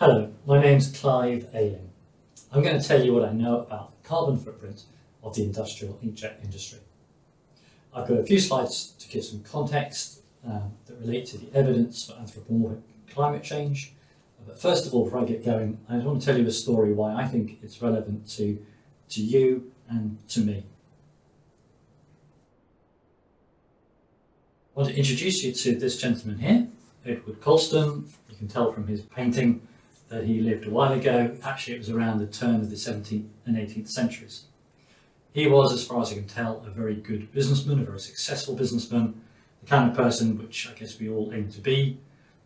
Hello, my name's Clive Ayling. I'm going to tell you what I know about the carbon footprint of the industrial inkjet industry. I've got a few slides to give some context that relate to the evidence for anthropomorphic climate change. But first of all, before I get going, I want to tell you a story why I think it's relevant to you and to me. I want to introduce you to this gentleman here, Edward Colston. You can tell from his painting that he lived a while ago. Actually, it was around the turn of the 17th and 18th centuries. He was, as far as I can tell, a very good businessman, a very successful businessman, the kind of person which I guess we all aim to be.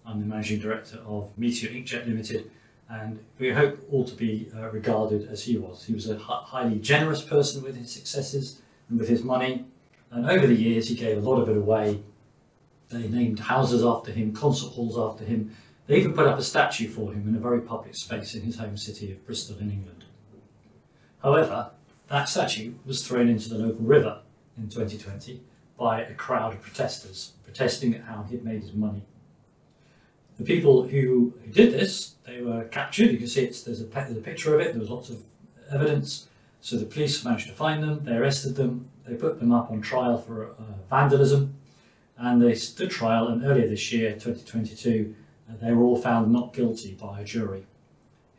I'm the managing director of Meteor Inkjet Limited, and we hope all to be regarded as he was. He was a highly generous person with his successes and with his money, and over the years he gave a lot of it away. They named houses after him, concert halls after him. They even put up a statue for him in a very public space in his home city of Bristol in England. However, that statue was thrown into the local river in 2020 by a crowd of protesters, protesting at how he'd made his money. The people who did this, they were captured. You can see there's a picture of it. There was lots of evidence. So the police managed to find them. They arrested them. They put them up on trial for vandalism. And they stood trial, and earlier this year, 2022, they were all found not guilty by a jury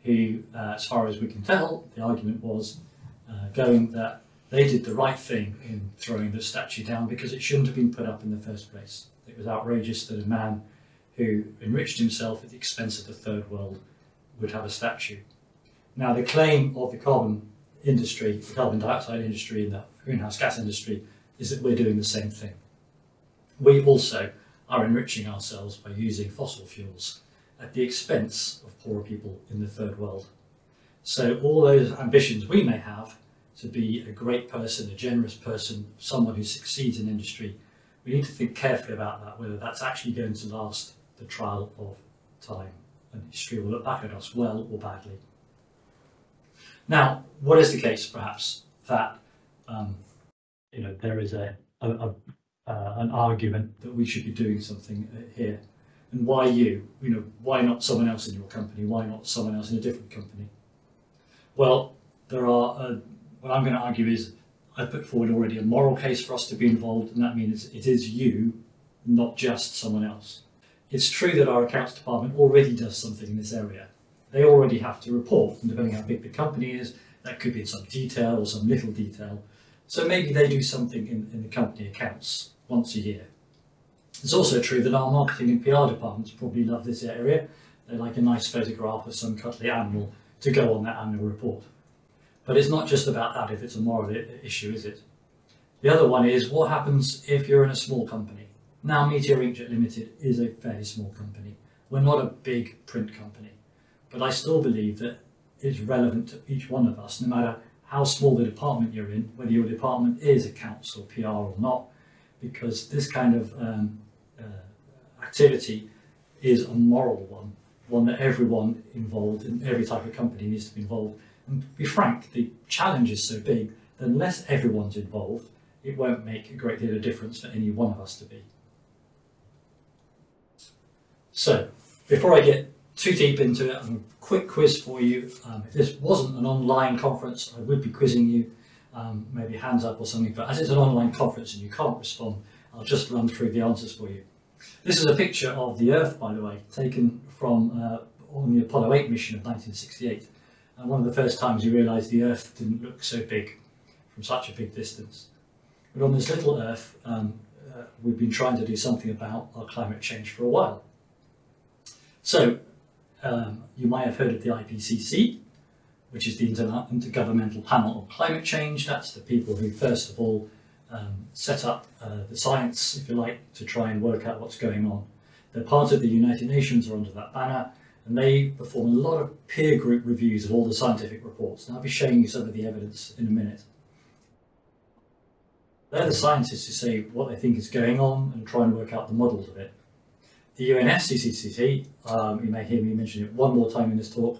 who, as far as we can tell, the argument was going that they did the right thing in throwing the statue down because it shouldn't have been put up in the first place. It was outrageous that a man who enriched himself at the expense of the third world would have a statue. Now, the claim of the carbon industry, the carbon dioxide industry and the greenhouse gas industry is that we're doing the same thing. We also are enriching ourselves by using fossil fuels at the expense of poorer people in the third world. So all those ambitions we may have to be a great person, a generous person, someone who succeeds in industry, we need to think carefully about that, whether that's actually going to last the trial of time, and history will look back at us well or badly. Now, what is the case, perhaps, that there is an argument that we should be doing something here, and why why not someone else in your company? Why not someone else in a different company? Well, there are. What I'm going to argue is I put forward already a moral case for us to be involved, and that means it is you, not just someone else. It's true that our accounts department already does something in this area. They already have to report, and depending how big the company is, that could be in some detail or some little detail. So maybe they do something in the company accounts once a year. It's also true that our marketing and PR departments probably love this area. They like a nice photograph of some cuddly animal to go on that annual report. But it's not just about that if it's a moral issue, is it? The other one is, what happens if you're in a small company? Now, Meteor Inkjet Limited is a fairly small company. We're not a big print company, but I still believe that it's relevant to each one of us, no matter how small the department you're in, whether your department is accounts or PR or not, because this kind of activity is a moral one that everyone involved in every type of company needs to be involved. And to be frank, the challenge is so big that unless everyone's involved, it won't make a great deal of difference for any one of us to be. So, before I get too deep into it, I have a quick quiz for you. If this wasn't an online conference, I would be quizzing you, maybe hands up or something, but as it's an online conference and you can't respond, I'll just run through the answers for you. This is a picture of the Earth, by the way, taken from on the Apollo 8 mission of 1968. And one of the first times you realised the Earth didn't look so big from such a big distance. But on this little Earth, we've been trying to do something about our climate change for a while. So, you might have heard of the IPCC, which is the Intergovernmental Panel on Climate Change. That's the people who, first of all, set up the science, if you like, to try and work out what's going on. They're part of the United Nations, or under that banner, and they perform a lot of peer group reviews of all the scientific reports. And I'll be showing you some of the evidence in a minute. They're the scientists who say what they think is going on and try and work out the models of it. The UNFCCC, you may hear me mention it one more time in this talk,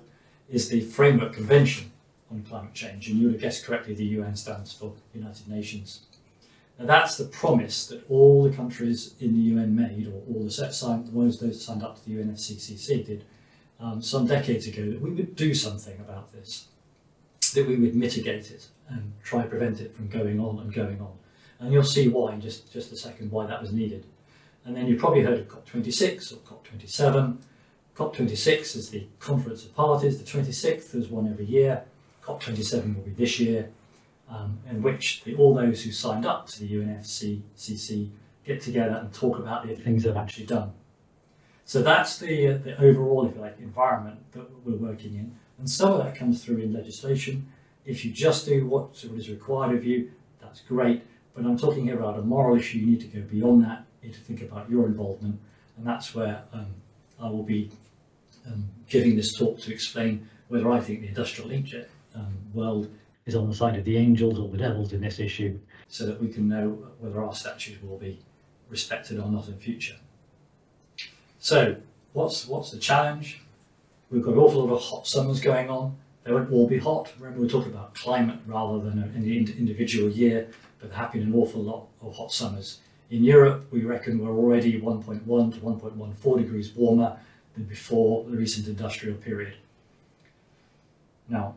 is the Framework Convention on Climate Change, and you would have guessed correctly, the UN stands for United Nations. Now that's the promise that all the countries in the UN made, or all the ones that signed up to the UNFCCC did, some decades ago that we would do something about this, that we would mitigate it and try to prevent it from going on and going on. And you'll see why in just a second, why that was needed. And then you've probably heard of COP26 or COP27. COP26 is the Conference of Parties. The 26th is one every year. COP27 will be this year, in which all those who signed up to the UNFCCC get together and talk about the things they've actually done. So that's the overall, if you like, environment that we're working in. And some of that comes through in legislation. If you just do what is required of you, that's great. But I'm talking here about a moral issue. You need to go beyond that. You need to think about your involvement. And that's where I will be giving this talk to explain whether I think the industrial inkjet world is on the side of the angels or the devils in this issue, so that we can know whether our statutes will be respected or not in future. So what's the challenge? We've got an awful lot of hot summers going on. They won't all be hot. Remember, we're talking about climate rather than any individual year, but there have been an awful lot of hot summers. In Europe, we reckon we're already 1.1 to 1.14 degrees warmer than before the recent industrial period. Now,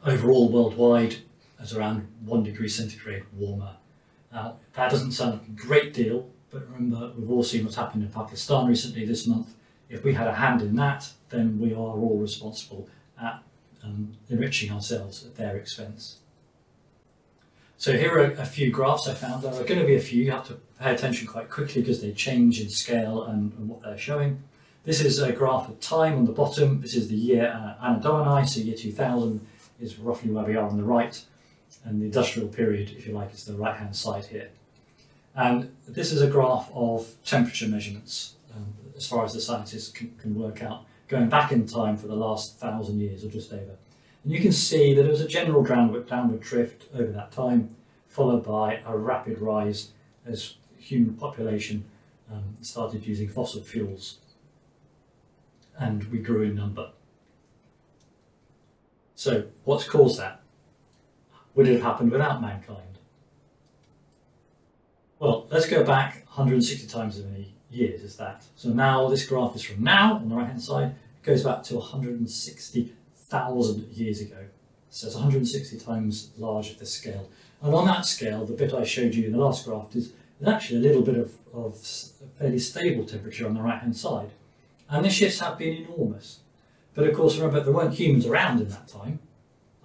overall worldwide, it's around 1 degree centigrade warmer. Now, that doesn't sound like a great deal, but remember, we've all seen what's happened in Pakistan recently this month. If we had a hand in that, then we are all responsible at enriching ourselves at their expense. So here are a few graphs I found. There are going to be a few. You have to pay attention quite quickly because they change in scale and what they're showing. This is a graph of time on the bottom. This is the year Anno Domini, so year 2000 is roughly where we are on the right. And the industrial period, if you like, is the right-hand side here. And this is a graph of temperature measurements, as far as the scientists can work out, going back in time for the last 1,000 years or just over. And you can see that there was a general downward drift over that time, followed by a rapid rise as human population started using fossil fuels, and we grew in number. So what's caused that? Would it have happened without mankind? Well, let's go back 160 times as many years as that. So now this graph is from now on the right hand side. It goes back to 160,000 years ago. So it's 160 times larger the scale. And on that scale, the bit I showed you in the last graph is actually a little bit of fairly stable temperature on the right hand side. And the shifts have been enormous. But of course, remember, there weren't humans around in that time.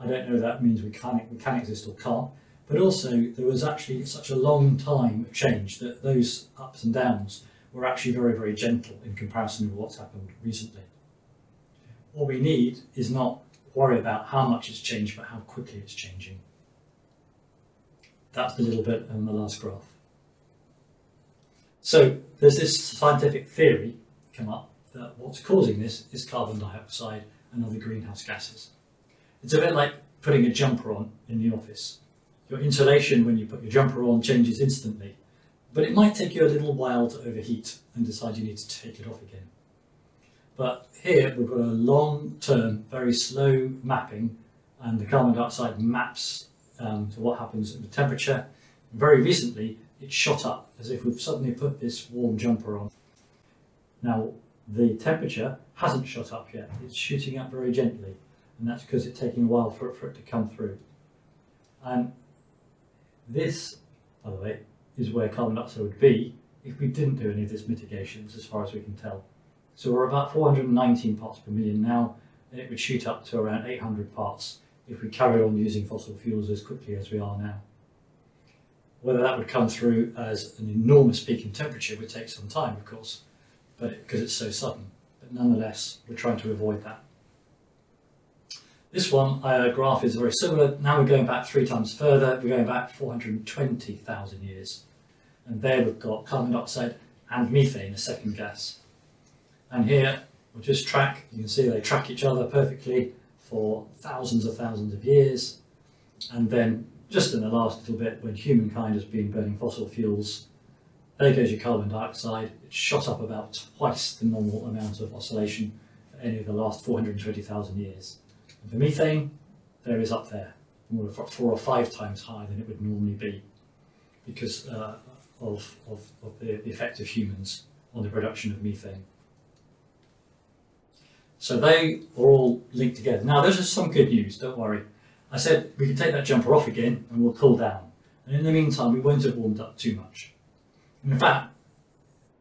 I don't know if that means we can exist or can't. But also, there was actually such a long time of change that those ups and downs were actually very, very gentle in comparison with what's happened recently. What we need is not worry about how much it's changed, but how quickly it's changing. That's the little bit on the last graph. So there's this scientific theory come up that what's causing this is carbon dioxide and other greenhouse gases. It's a bit like putting a jumper on in the office. Your insulation when you put your jumper on changes instantly, but it might take you a little while to overheat and decide you need to take it off again. But here we've got a long-term, very slow mapping, and the carbon dioxide maps to what happens at the temperature. Very recently, it shot up as if we've suddenly put this warm jumper on. Now, the temperature hasn't shot up yet. It's shooting up very gently, and that's because it's taking a while for it to come through. And this, by the way, is where carbon dioxide would be if we didn't do any of these mitigations, as far as we can tell. So we're about 419 parts per million now, and it would shoot up to around 800 parts if we carried on using fossil fuels as quickly as we are now. Whether that would come through as an enormous peak in temperature would take some time, of course, because it's so sudden. But nonetheless, we're trying to avoid that. This one, graph is very similar. Now we're going back 3 times further. We're going back 420,000 years. And there we've got carbon dioxide and methane, a second gas. And here we'll just track, you can see they track each other perfectly for thousands of years. And then just in the last little bit, when humankind has been burning fossil fuels, there goes your carbon dioxide. It's shot up about twice the normal amount of oscillation for any of the last 420,000 years. And for methane, there is up there, 4 or 5 times higher than it would normally be, because of the effect of humans on the production of methane. So they are all linked together. Now, there's just some good news, don't worry. I said we can take that jumper off again and we'll cool down. And in the meantime, we won't have warmed up too much. And in fact,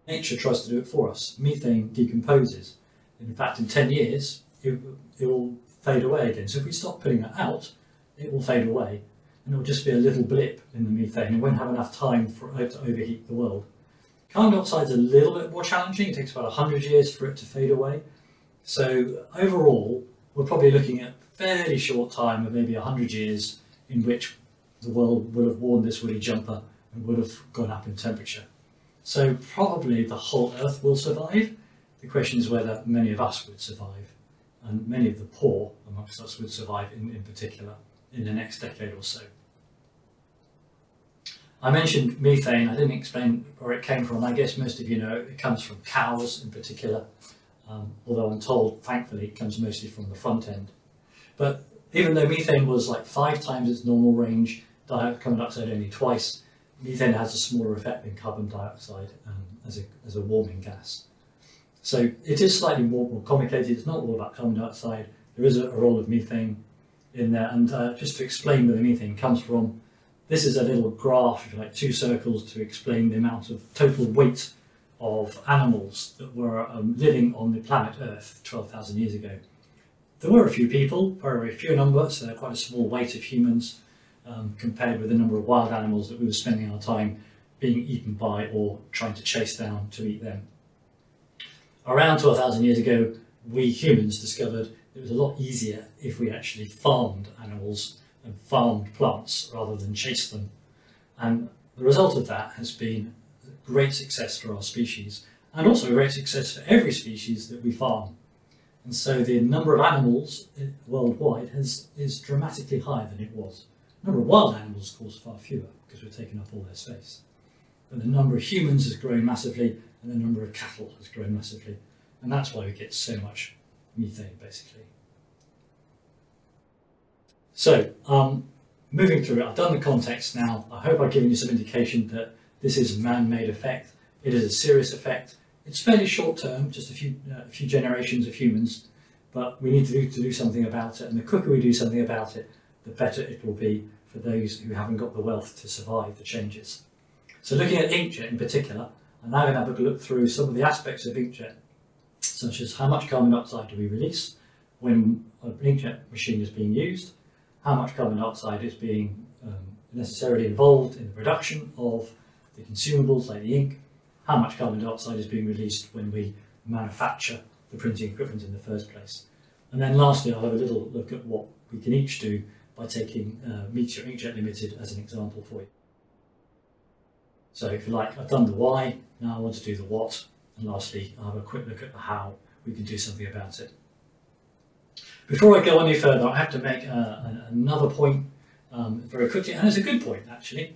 nature tries to do it for us. Methane decomposes. In fact, in 10 years, it will fade away again. So if we stop putting it out, it will fade away. And it will just be a little blip in the methane. It won't have enough time for it to overheat the world. Carbon dioxide is a little bit more challenging. It takes about 100 years for it to fade away. So overall, we're probably looking at a fairly short time of maybe 100 years in which the world will have worn this woolly jumper and would have gone up in temperature. So probably the whole Earth will survive. The question is whether many of us would survive, and many of the poor amongst us would survive in particular in the next decade or so. I mentioned methane. I didn't explain where it came from. I guess most of you know it comes from cows in particular, although I'm told, thankfully, it comes mostly from the front end. But even though methane was like 5 times its normal range, carbon dioxide only twice, methane has a smaller effect than carbon dioxide as a warming gas. So it is slightly more complicated. It's not all about carbon dioxide. There is a role of methane in there. And just to explain where the methane comes from, this is a little graph, if you like, 2 circles to explain the amount of total weight of animals that were living on the planet Earth 12,000 years ago. There were a few people, very few number, so quite a small weight of humans compared with the number of wild animals that we were spending our time being eaten by or trying to chase down to eat them. Around 12,000 years ago, we humans discovered it was a lot easier if we actually farmed animals and farmed plants rather than chased them. And the result of that has been great success for our species, and also great success for every species that we farm. And so the number of animals worldwide is dramatically higher than it was. The number of wild animals, of course, far fewer, because we're taking up all their space. But the number of humans has grown massively, and the number of cattle has grown massively. And that's why we get so much methane, basically. So, moving through it, I've done the context now. I hope I've given you some indication that this is a man-made effect. It is a serious effect. It's fairly short term, just a few generations of humans, but we need to do something about it. And the quicker we do something about it, the better it will be for those who haven't got the wealth to survive the changes. So looking at inkjet in particular, I'm now going to have a look through some of the aspects of inkjet, such as how much carbon dioxide do we release when an inkjet machine is being used, how much carbon dioxide is being necessarily involved in the production of the consumables like the ink, how much carbon dioxide is being released when we manufacture the printing equipment in the first place. And then lastly, I'll have a little look at what we can each do by taking Meteor Inkjet Limited as an example for you. So if you like, I've done the why, now I want to do the what, and lastly, I'll have a quick look at the how we can do something about it. Before I go any further, I have to make another point very quickly, and it's a good point actually.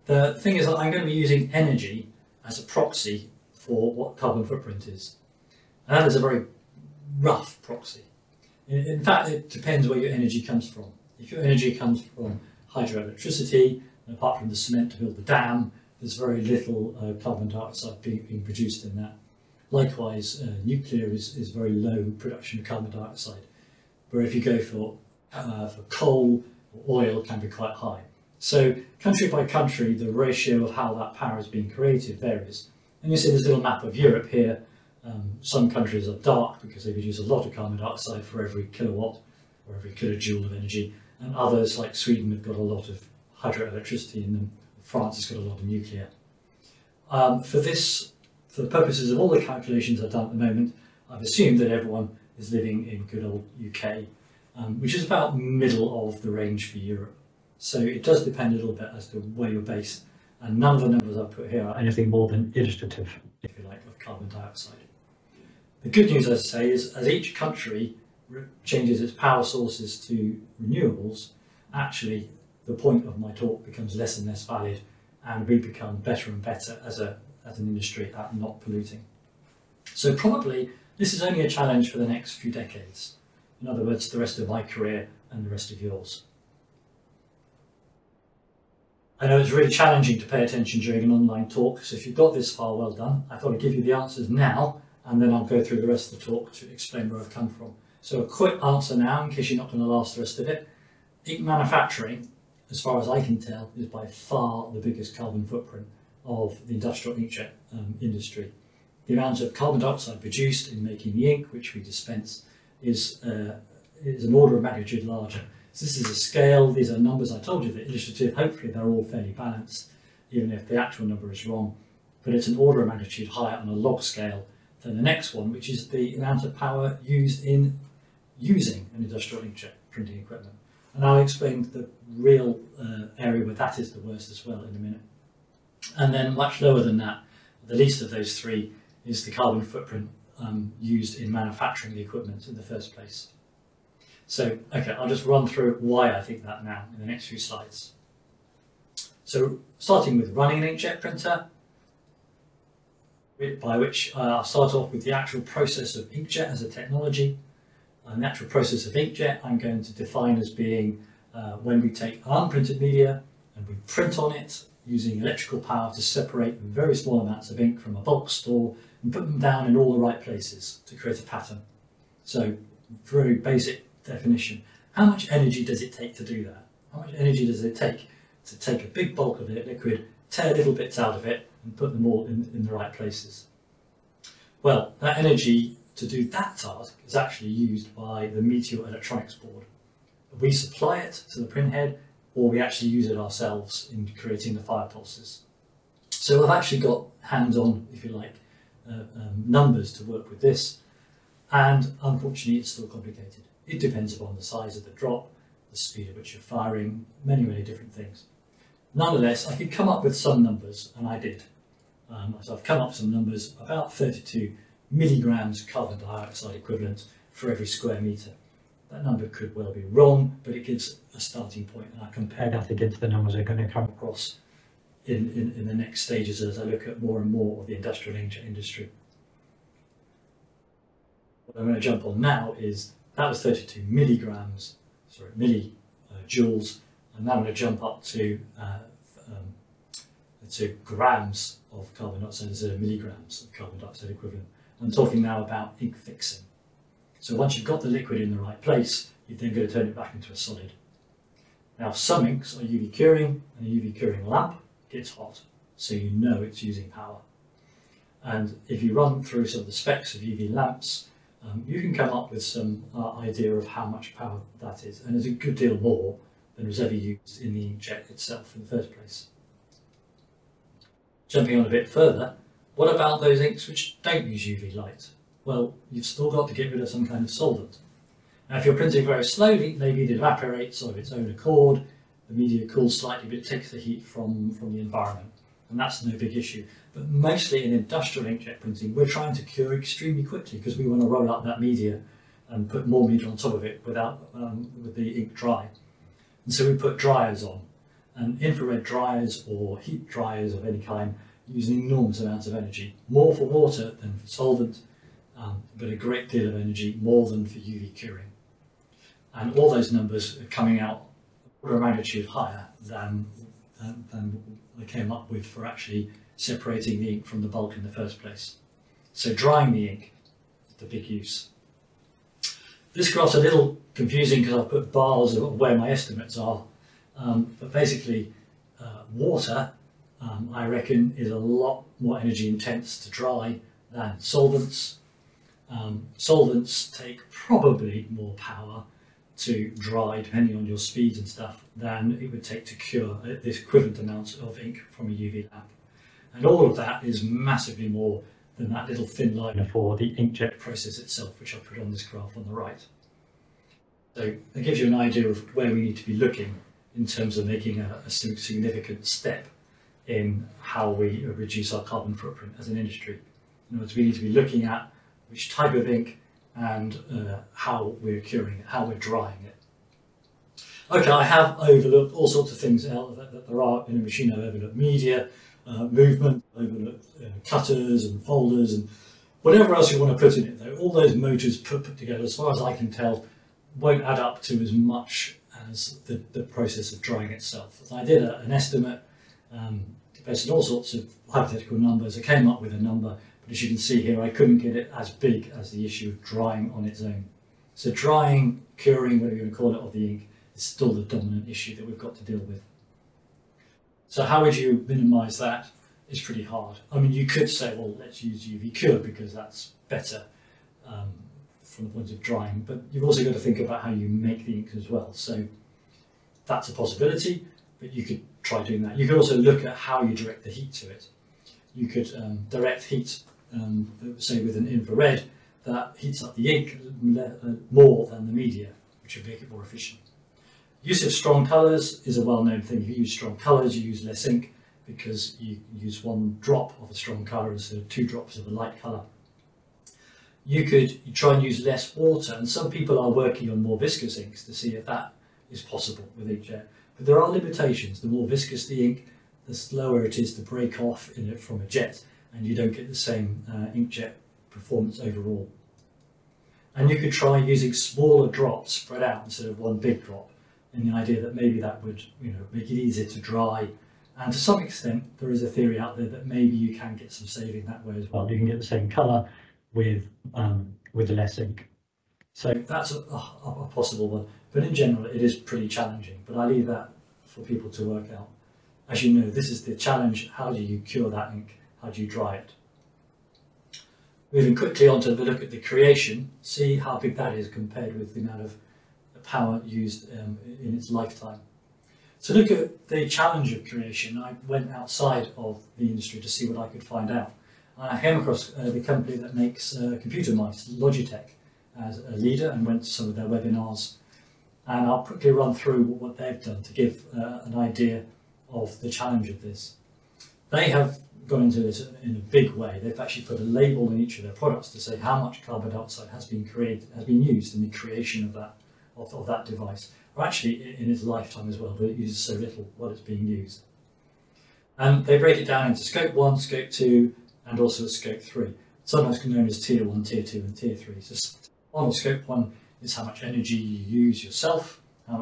The thing is that I'm going to be using energy as a proxy for what carbon footprint is. And that is a very rough proxy. In fact, it depends where your energy comes from. If your energy comes from hydroelectricity, and apart from the cement to build the dam, there's very little carbon dioxide being produced in that. Likewise, nuclear is very low production of carbon dioxide, where if you go for coal or oil, it can be quite high. So country by country, the ratio of how that power is being created varies. And you see this little map of Europe here. Some countries are dark because they produce a lot of carbon dioxide for every kilowatt or every kilojoule of energy, and others like Sweden have got a lot of hydroelectricity in them. France has got a lot of nuclear. For the purposes of all the calculations I've done at the moment, I've assumed that everyone is living in good old UK, which is about middle of the range for Europe. So it does depend a little bit as to where you're based, and none of the numbers I've put here are anything more than illustrative, if you like, of carbon dioxide. The good news, as I say, is as each country changes its power sources to renewables, actually the point of my talk becomes less and less valid, and we become better and better as an industry at not polluting. So probably this is only a challenge for the next few decades. In other words, the rest of my career and the rest of yours. I know it's really challenging to pay attention during an online talk, so if you've got this far, well done. I thought I'd give you the answers now, and then I'll go through the rest of the talk to explain where I've come from. So a quick answer now, in case you're not going to last the rest of it. Ink manufacturing, as far as I can tell, is by far the biggest carbon footprint of the industrial inkjet industry. The amount of carbon dioxide produced in making the ink, which we dispense, is an order of magnitude larger. So this is a scale, these are numbers I told you, they're illustrative, hopefully they're all fairly balanced, even if the actual number is wrong. But it's an order of magnitude higher on a log scale than the next one, which is the amount of power used in using an industrial inkjet printing equipment. And I'll explain the real area where that is the worst as well in a minute. And then much lower than that, the least of those three, is the carbon footprint used in manufacturing the equipment in the first place. So, okay, I'll just run through why I think that now in the next few slides. So, starting with running an inkjet printer, by which I'll start off with the actual process of inkjet as a technology. And the actual process of inkjet I'm going to define as being when we take unprinted media and we print on it using electrical power to separate very small amounts of ink from a bulk store and put them down in all the right places to create a pattern. So, very basic definition. How much energy does it take to do that? How much energy does it take to take a big bulk of it, liquid, tear little bits out of it and put them all in the right places? Well, that energy to do that task is actually used by the Meteor Electronics Board. We supply it to the printhead, or we actually use it ourselves in creating the fire pulses. So I've actually got hands-on, if you like, numbers to work with this, and unfortunately it's still complicated. It depends upon the size of the drop, the speed at which you're firing, many, many different things. Nonetheless, I could come up with some numbers, and I did. So I've come up with some numbers, about 32 milligrams carbon dioxide equivalent for every square metre. That number could well be wrong, but it gives a starting point, and I compare that against the numbers I'm going to come across in the next stages as I look at more and more of the industrial inkjet industry. What I'm going to jump on now is that was 32 millijoules, and now I'm going to jump up to grams of carbon dioxide instead of milligrams of carbon dioxide equivalent. I'm talking now about ink fixing. So once you've got the liquid in the right place, you're then going to turn it back into a solid. Now some inks are UV curing, and a UV curing lamp gets hot, so you know it's using power. And if you run through some of the specs of UV lamps, you can come up with some idea of how much power that is, and it's a good deal more than was ever used in the inkjet itself in the first place. Jumping on a bit further, what about those inks which don't use UV light? Well, you've still got to get rid of some kind of solvent. Now, if you're printing very slowly, maybe it evaporates of its own accord, the media cools slightly, but it takes the heat from the environment, and that's no big issue. But mostly in industrial inkjet printing, we're trying to cure extremely quickly because we want to roll up that media and put more media on top of it without with the ink dry. And so we put dryers on, and infrared dryers or heat dryers of any kind use an enormous amount of energy, more for water than for solvent, but a great deal of energy, more than for UV curing. And all those numbers are coming out order of magnitude higher than I came up with for actually separating the ink from the bulk in the first place. So drying the ink is the big use. This graph's a little confusing because I've put bars of where my estimates are, but basically water, I reckon, is a lot more energy intense to dry than solvents. Solvents take probably more power to dry, depending on your speed and stuff, than it would take to cure this equivalent amount of ink from a UV lamp. And all of that is massively more than that little thin line for the inkjet process itself, which I'll put on this graph on the right. So that gives you an idea of where we need to be looking in terms of making a significant step in how we reduce our carbon footprint as an industry. In other words, we need to be looking at which type of ink and how we're curing it, how we're drying it. Okay, I have overlooked all sorts of things that there are in a machine. I've overlooked media, movement, overlooked cutters and folders and whatever else you want to put in it though. All those motors put together, as far as I can tell, won't add up to as much as the process of drying itself. So I did an estimate based on all sorts of hypothetical numbers. I came up with a number, But as you can see here, I couldn't get it as big as the issue of drying on its own. So drying, curing, whatever you want to call it, of the ink is still the dominant issue that we've got to deal with. So how would you minimise that? It's pretty hard. I mean, you could say, well, let's use UV cure because that's better from the point of drying, but you've also got to think about how you make the ink as well. So that's a possibility, but you could try doing that. You could also look at how you direct the heat to it. You could direct heat, say with an infrared, that heats up the ink more than the media, which would make it more efficient. Use of strong colours is a well-known thing. If you use strong colours, you use less ink because you use one drop of a strong colour instead of 2 drops of a light colour. You try and use less water, and some people are working on more viscous inks to see if that is possible with inkjet. But there are limitations. The more viscous the ink, the slower it is to break off in it from a jet, and you don't get the same inkjet performance overall. And you could try using smaller drops spread out instead of one big drop, in the idea that maybe that would, make it easier to dry. And to some extent, there is a theory out there that maybe you can get some saving that way as well. You can get the same colour with less ink. So that's a possible one. But in general, it is pretty challenging. But I leave that for people to work out. As you know, this is the challenge. How do you cure that ink? How do you dry it? Moving quickly on to the look at the creation, see how big that is compared with the amount of power used in its lifetime. So look at the challenge of creation. I went outside of the industry to see what I could find out. I came across the company that makes computer mice, Logitech, as a leader, and went to some of their webinars. And I'll quickly run through what they've done to give an idea of the challenge of this. They have gone into this in a big way. They've actually put a label in each of their products to say how much carbon dioxide has been used in the creation of that device, or actually in its lifetime as well, but it uses so little while it's being used. And they break it down into scope 1, scope 2, and also scope 3, sometimes known as tier 1, tier 2, and tier 3. So on scope 1 is how much energy you use yourself,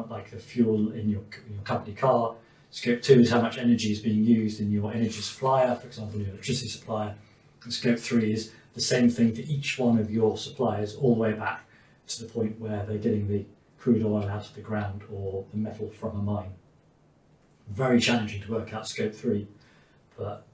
like the fuel in your company car. Scope 2 is how much energy is being used in your energy supplier, for example, your electricity supplier. And scope 3 is the same thing for each one of your suppliers, all the way back to the point where they're getting the crude oil out of the ground or the metal from a mine. Very challenging to work out scope 3, but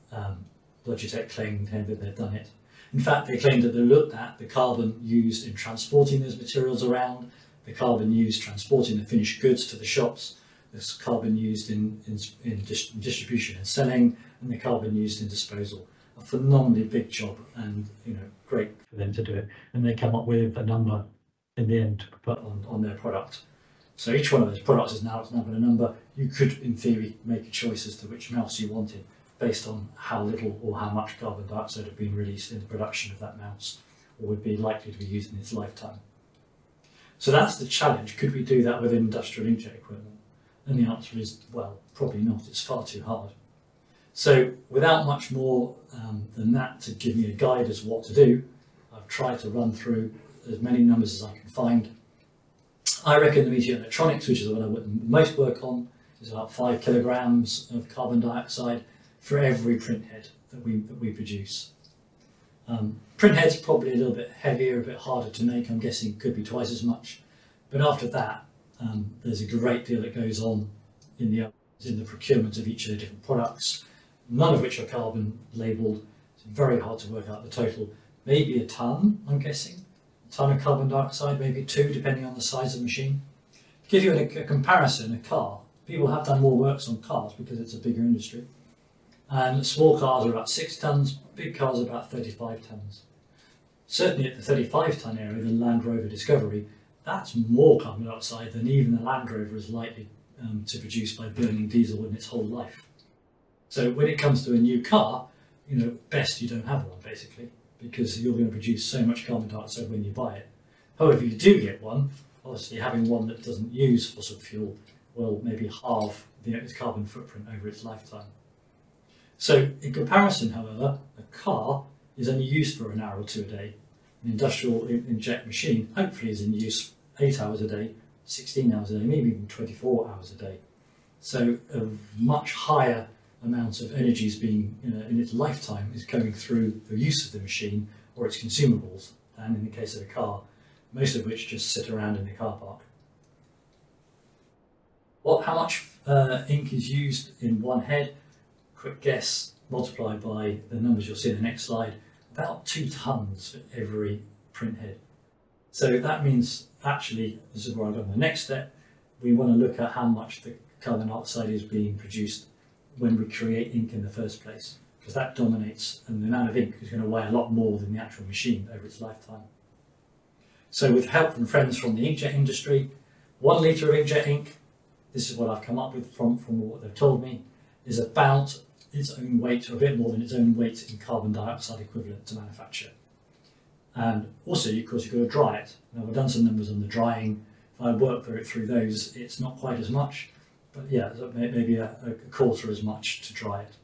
Logitech claimed that they've done it. In fact, they claimed that they looked at the carbon used in transporting those materials around, the carbon used transporting the finished goods to the shops, this carbon used in distribution and selling, and the carbon used in disposal. A phenomenally big job, and great for them to do it. And they come up with a number in the end to put on their product. So each one of those products is now got a number. You could, in theory, make a choice as to which mouse you wanted, based on how little or how much carbon dioxide had been released in the production of that mouse, or would be likely to be used in its lifetime. So that's the challenge. Could we do that with industrial inkjet equipment? And the answer is, well, probably not. It's far too hard. So without much more than that to give me a guide as to what to do, I've tried to run through as many numbers as I can find. I reckon the Meteor Electronics, which is what I would most work on, is about 5 kilograms of carbon dioxide for every printhead that we produce. Printhead's probably a little bit heavier, a bit harder to make. I'm guessing it could be twice as much. But after that, there's a great deal that goes on in the procurement of each of the different products, none of which are carbon labelled. It's very hard to work out the total. Maybe a tonne, I'm guessing. A tonne of carbon dioxide, maybe 2, depending on the size of the machine. To give you a comparison, a car, people have done more works on cars because it's a bigger industry. And small cars are about 6 tonnes, big cars are about 35 tonnes. Certainly at the 35 tonne area, the Land Rover Discovery, that's more carbon dioxide than even the Land Rover is likely to produce by burning diesel in its whole life. So when it comes to a new car, best you don't have one, basically, because you're going to produce so much carbon dioxide when you buy it. However, if you do get one, obviously having one that doesn't use fossil fuel will maybe halve its carbon footprint over its lifetime. So in comparison, however, a car is only used for an hour or 2 a day. An industrial inkjet machine hopefully is in use 8 hours a day, 16 hours a day, maybe even 24 hours a day. So a much higher amount of energy is being, in its lifetime, is going through the use of the machine or its consumables, and in the case of a car, most of which just sit around in the car park. How much ink is used in one head? Quick guess, multiplied by the numbers you'll see in the next slide, about 2 tons for every print head. So that means, actually, this is where I go on the next step, we want to look at how much the carbon dioxide is being produced when we create ink in the first place, because that dominates, and the amount of ink is going to weigh a lot more than the actual machine over its lifetime. So with help from friends from the inkjet industry, 1 litre of inkjet ink, this is what I've come up with from what they've told me, is about its own weight, or a bit more than its own weight in carbon dioxide equivalent to manufacture. And also, of course, you've got to dry it. Now, I've done some numbers on the drying. If I work through those, it's not quite as much, but yeah, maybe a quarter as much to dry it.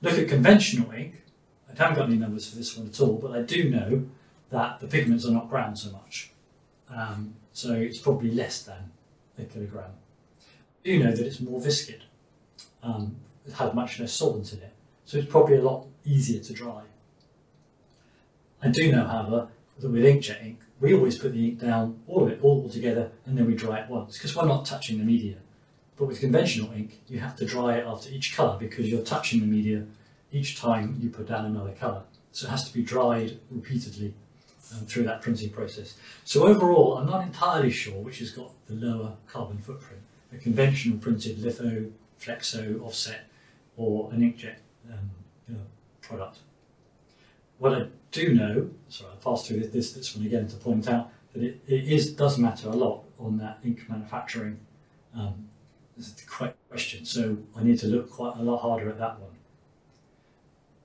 Look at conventional ink. I haven't got any numbers for this one at all, but I do know that the pigments are not ground so much. So it's probably less than a kilogram. I do know that it's more viscid. It has much less solvent in it, so it's probably a lot easier to dry. I do know, however, that with inkjet ink, we always put the ink down, all of it, all together, and then we dry it once, because we're not touching the media. But with conventional ink, you have to dry it after each colour, because you're touching the media each time you put down another colour. So it has to be dried repeatedly through that printing process. So overall, I'm not entirely sure which has got the lower carbon footprint, a conventional printed litho, flexo, offset, or an inkjet product. What I do know, sorry, I'll pass through this one again to point out that it does matter a lot on that ink manufacturing. This is the correct question, so I need to look quite a lot harder at that one.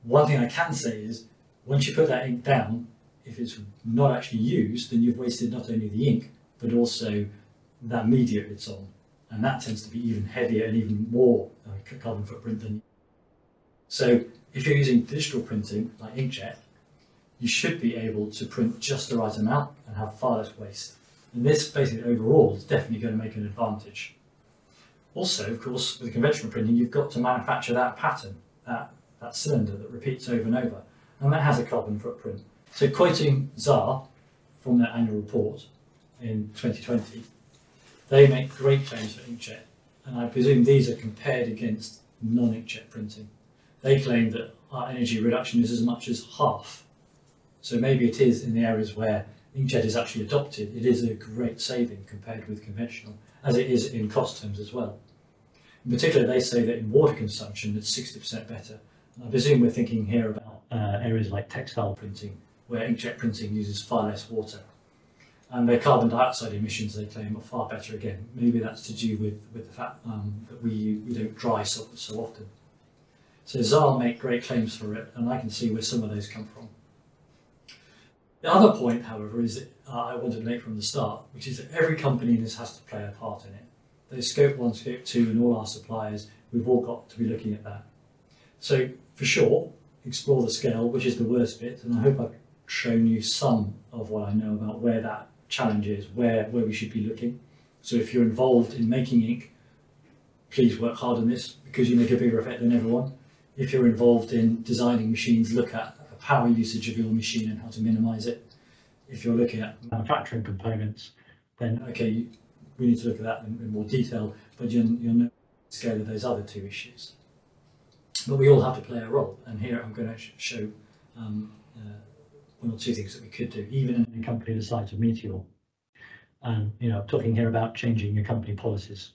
One thing I can say is, once you put that ink down, if it's not actually used, then you've wasted not only the ink, but also that media it's on. And that tends to be even heavier and even more carbon footprint than. So if you're using digital printing, like inkjet, you should be able to print just the right amount and have far less waste. And this basically overall is definitely going to make an advantage. Also, of course, with conventional printing, you've got to manufacture that pattern, that cylinder that repeats over and over, and that has a carbon footprint. So quoting Xaar from their annual report in 2020, they make great claims for inkjet, and I presume these are compared against non-inkjet printing. They claim that our energy reduction is as much as half. So maybe it is in the areas where inkjet is actually adopted, it is a great saving compared with conventional, as it is in cost terms as well. In particular, they say that in water consumption, it's 60% better. And I presume we're thinking here about areas like textile printing, where inkjet printing uses far less water. And their carbon dioxide emissions, they claim, are far better again. Maybe that's to do with the fact that we don't dry so often. So Xaar make great claims for it, and I can see where some of those come from. The other point, however, is that I wanted to make from the start, which is that every company in this has to play a part in it. There's scope 1, scope 2, and all our suppliers, we've all got to be looking at that. So for sure, explore the scale, which is the worst bit, and I hope I've shown you some of what I know about where that challenge is, where we should be looking. So if you're involved in making ink, please work hard on this, because you make a bigger effect than everyone. If you're involved in designing machines, look at the power usage of your machine and how to minimize it. If you're looking at manufacturing components, then okay, we need to look at that in more detail, but you'll know the scale of those other 2 issues. But we all have to play a role, and here I'm going to show 1 or 2 things that we could do, even in a company the size of Meteor. And I'm talking here about changing your company policies.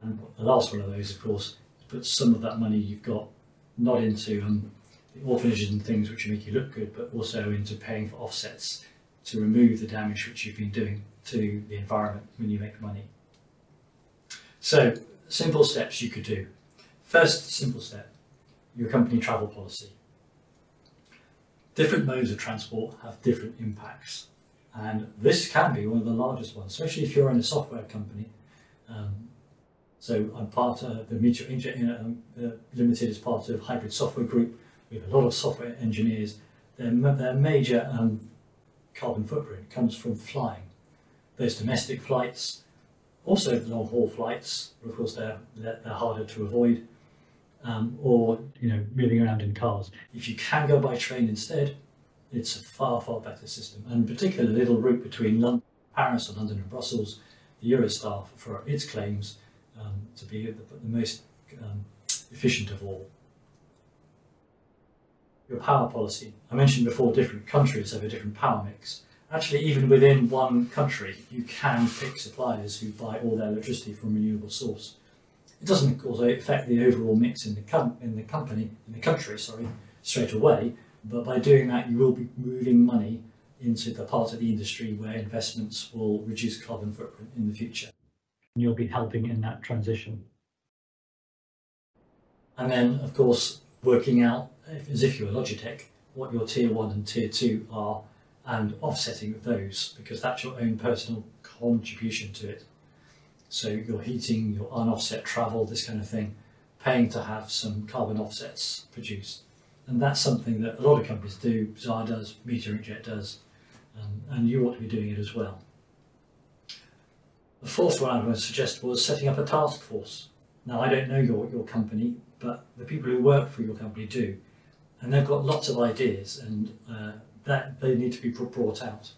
And the last one of those, of course, is put some of that money you've got not into the orphanages and things which make you look good, but also into paying for offsets to remove the damage which you've been doing to the environment when you make money. So, simple steps you could do. First simple step, your company travel policy. Different modes of transport have different impacts, and this can be one of the largest ones, especially if you're in a software company. So I'm part of the Meteor Inkjet Limited is part of Hybrid Software Group. We have a lot of software engineers. Their major carbon footprint comes from flying. Those domestic flights, Also long haul flights, but of course they're harder to avoid, or moving around in cars. If you can go by train instead, it's a far better system. And particularly a little route between London, Paris, or London and Brussels, the Eurostar, for its claims to be the most efficient of all. Your power policy. I mentioned before different countries have a different power mix. Actually, even within one country, you can pick suppliers who buy all their electricity from a renewable source. It doesn't, of course, affect the overall mix in the country, straight away. But by doing that, you will be moving money into the part of the industry where investments will reduce carbon footprint in the future. And you'll be helping in that transition. And then, of course, working out, as if you're Logitech, what your tier 1 and tier 2 are, and offsetting those, because that's your own personal contribution to it. So your heating, your unoffset travel, this kind of thing, paying to have some carbon offsets produced. And that's something that a lot of companies do. Xaar does, Meter Inkjet does, and you ought to be doing it as well. The fourth one I would suggest was setting up a task force. Now, I don't know your company, but the people who work for your company do, and they've got lots of ideas, and that they need to be brought out.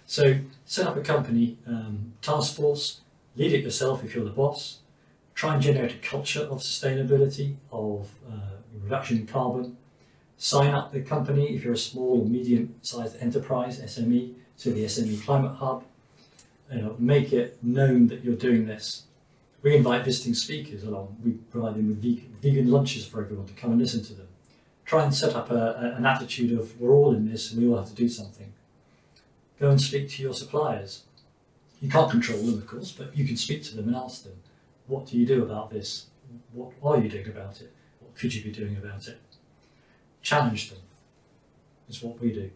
So set up a company task force, lead it yourself if you're the boss, try and generate a culture of sustainability, of reduction in carbon, sign up the company if you're a small or medium-sized enterprise, SME, to the SME Climate Hub, make it known that you're doing this. We invite visiting speakers along, we provide them with vegan lunches for everyone to come and listen to them. Try and set up an attitude of we're all in this and we all have to do something. Go and speak to your suppliers. You can't control them, of course, but you can speak to them and ask them, what do you do about this? What are you doing about it? What could you be doing about it? Challenge them, is what we do.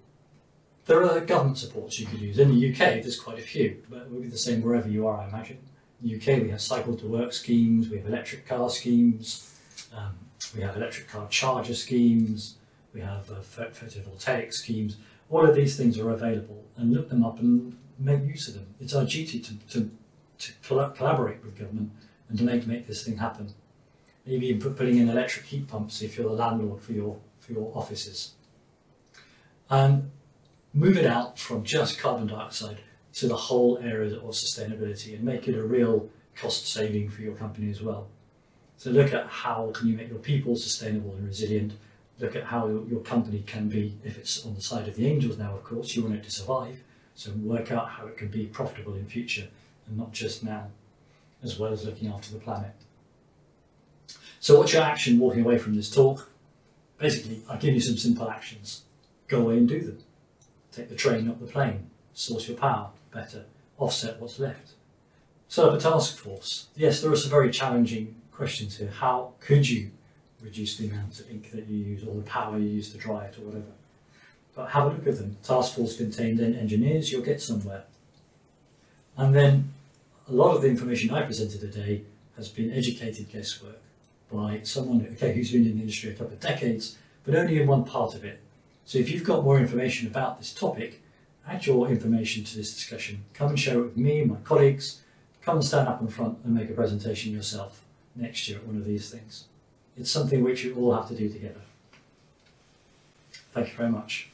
There are government supports you could use. In the UK, there's quite a few, but it will be the same wherever you are, I imagine. In the UK, we have cycle to work schemes, we have electric car schemes, we have electric car charger schemes, we have photovoltaic schemes. All of these things are available, and look them up and make use of them. It's our duty to collaborate with government and to make this thing happen. Maybe even putting in electric heat pumps if you're the landlord for your offices. And move it out from just carbon dioxide to the whole area of sustainability and make it a real cost saving for your company as well. So look at how can you make your people sustainable and resilient. Look at how your company can be, if it's on the side of the angels now, of course, you want it to survive. So work out how it can be profitable in future and not just now, as well as looking after the planet. So what's your action walking away from this talk? Basically, I give you some simple actions. Go away and do them. Take the train, not the plane. Source your power better. Offset what's left. Set up a task force. Yes, there are some very challenging questions here. How could you reduce the amount of ink that you use or the power you use to dry it or whatever? But have a look at them. Task force contained then engineers, you'll get somewhere. And then a lot of the information I presented today has been educated guesswork by someone who's been in the industry a couple of decades, but only in one part of it. So if you've got more information about this topic, add your information to this discussion. Come and share it with me and my colleagues. Come and stand up in front and make a presentation yourself next year at one of these things. It's something which you all have to do together. Thank you very much.